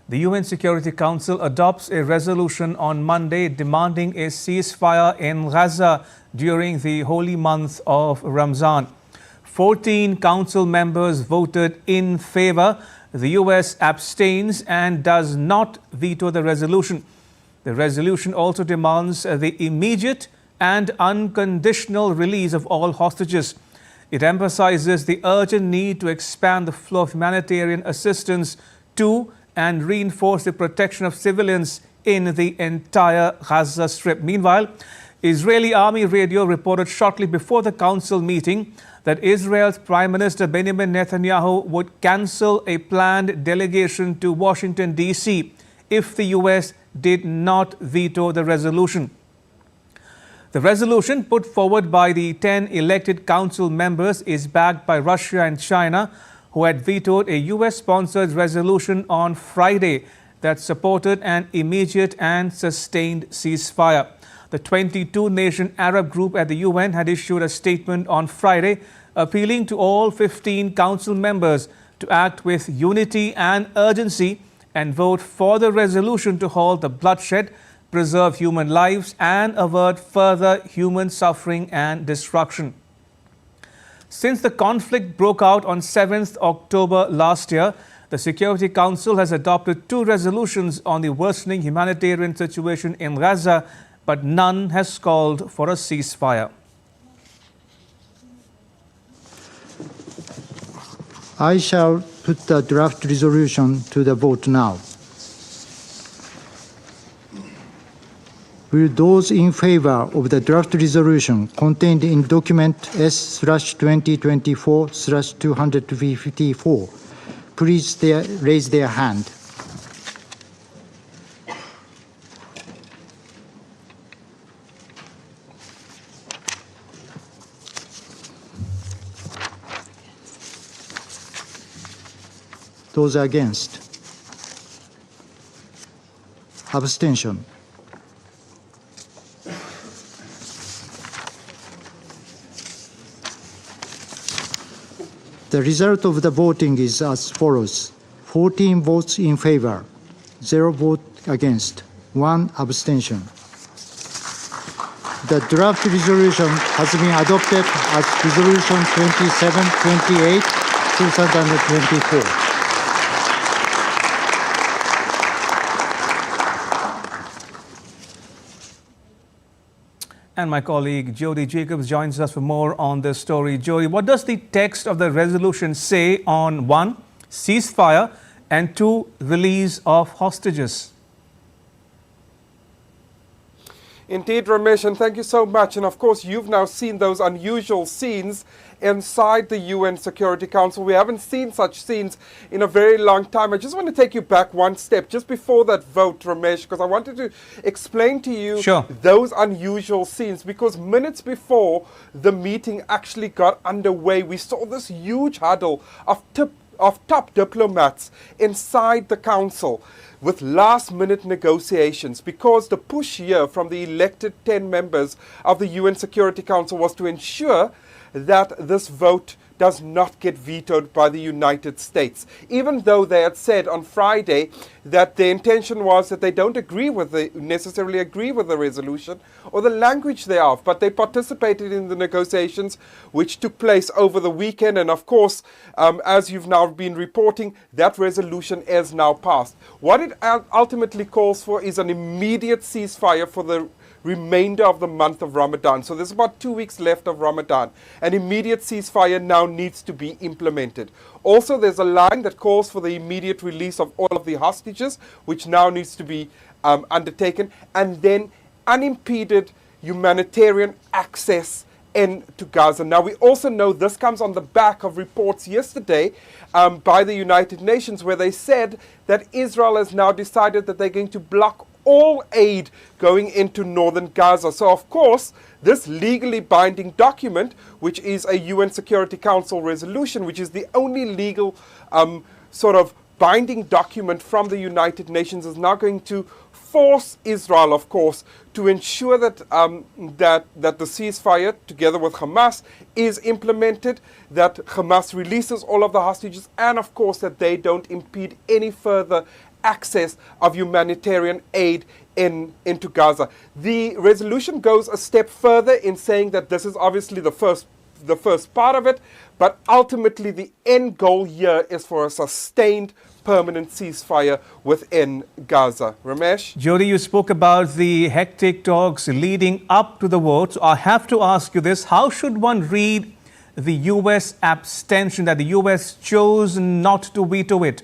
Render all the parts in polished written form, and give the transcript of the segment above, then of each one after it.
The UN Security Council adopts a resolution on Monday demanding a ceasefire in Gaza during the holy month of Ramzan. 14 council members voted in favor. The US abstains and does not veto the resolution. The resolution also demands the immediate and unconditional release of all hostages. It emphasizes the urgent need to expand the flow of humanitarian assistance to and reinforce the protection of civilians in the entire Gaza Strip. Meanwhile, Israeli Army radio reported shortly before the council meeting that Israel's Prime Minister Benjamin Netanyahu would cancel a planned delegation to Washington, D.C. if the U.S. did not veto the resolution. The resolution put forward by the 10 elected council members is backed by Russia and China, who had vetoed a U.S.-sponsored resolution on Friday that supported an immediate and sustained ceasefire. The 22-nation Arab group at the UN had issued a statement on Friday appealing to all 15 council members to act with unity and urgency and vote for the resolution to halt the bloodshed, preserve human lives, and avert further human suffering and destruction. Since the conflict broke out on 7th October last year, the Security Council has adopted 2 resolutions on the worsening humanitarian situation in Gaza, but none has called for a ceasefire. I shall put the draft resolution to the vote now. Will those in favor of the draft resolution contained in document S/2024/254 please raise their hand? Those against? Abstention. The result of the voting is as follows: 14 votes in favor, 0 vote against, 1 abstention. The draft resolution has been adopted as Resolution 2728, 2024. And my colleague Jody Jacobs joins us for more on this story. Jody, what does the text of the resolution say on 1, ceasefire, and 2, release of hostages? Indeed, Ramesh, and thank you so much. And of course, you've now seen those unusual scenes inside the UN Security Council. We haven't seen such scenes in a very long time. I just want to take you back one step just before that vote, Ramesh, because I wanted to explain to you those unusual scenes, because minutes before the meeting actually got underway, we saw this huge huddle of top diplomats inside the council with last-minute negotiations, because the push here from the elected 10 members of the UN Security Council was to ensure that this vote does not get vetoed by the United States, even though they had said on Friday that the intention was that they don't necessarily agree with the resolution or the language thereof, but they participated in the negotiations which took place over the weekend. And of course, as you've now been reporting, that resolution is now passed. What it ultimately calls for is an immediate ceasefire for the remainder of the month of Ramadan. So there's about 2 weeks left of Ramadan. An immediate ceasefire now needs to be implemented. Also, there's a line that calls for the immediate release of all of the hostages, which now needs to be undertaken, and then unimpeded humanitarian access into Gaza. Now, we also know this comes on the back of reports yesterday by the United Nations, where they said that Israel has now decided that they're going to block all aid going into northern Gaza. So, of course, this legally binding document, which is a UN Security Council resolution, which is the only legal sort of binding document from the United Nations, is now going to force Israel, of course, to ensure that that the ceasefire, together with Hamas, is implemented, that Hamas releases all of the hostages, and of course that they don't impede any further access of humanitarian aid into Gaza. The resolution goes a step further in saying that this is obviously the first part of it, but ultimately the end goal here is for a sustained permanent ceasefire within Gaza. Ramesh? Jody, you spoke about the hectic talks leading up to the vote. So I have to ask you this. How should one read the U.S. abstention, that the U.S. chose not to veto it?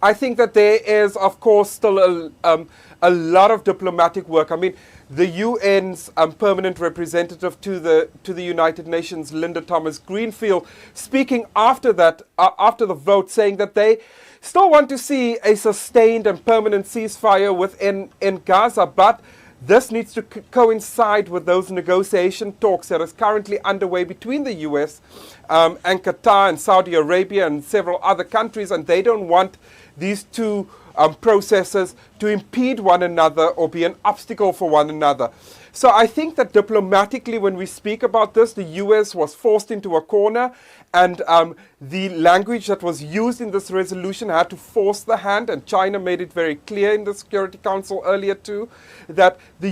I think that there is, of course, still a lot of diplomatic work. I mean, the UN's permanent representative to the United Nations, Linda Thomas-Greenfield, speaking after that, after the vote, saying that they still want to see a sustained and permanent ceasefire in Gaza, but this needs to coincide with those negotiation talks that is currently underway between the US and Qatar and Saudi Arabia and several other countries, and they don't want these two processes to impede one another or be an obstacle for one another. So I think that diplomatically, when we speak about this, the US was forced into a corner, and the language that was used in this resolution had to force the hand, and China made it very clear in the Security Council earlier too, that the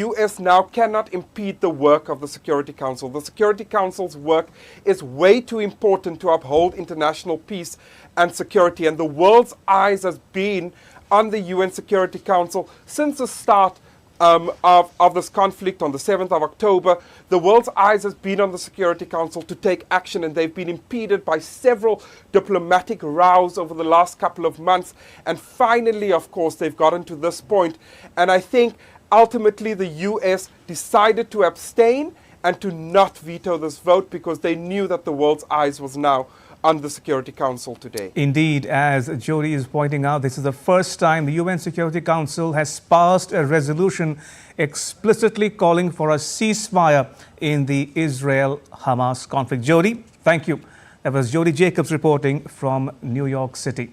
US now cannot impede the work of the Security Council. The Security Council's work is way too important to uphold international peace and security, and the world's eyes has been on the UN Security Council since the start of this conflict on the 7th of October. The world's eyes has been on the Security Council to take action, and they've been impeded by several diplomatic rows over the last couple of months. And finally, of course, they've gotten to this point. And I think ultimately the US decided to abstain and to not veto this vote because they knew that the world's eyes was now on the Security Council today. Indeed, as Jody is pointing out, this is the first time the UN Security Council has passed a resolution explicitly calling for a ceasefire in the Israel-Hamas conflict. Jody, thank you. That was Jody Jacobs reporting from New York City.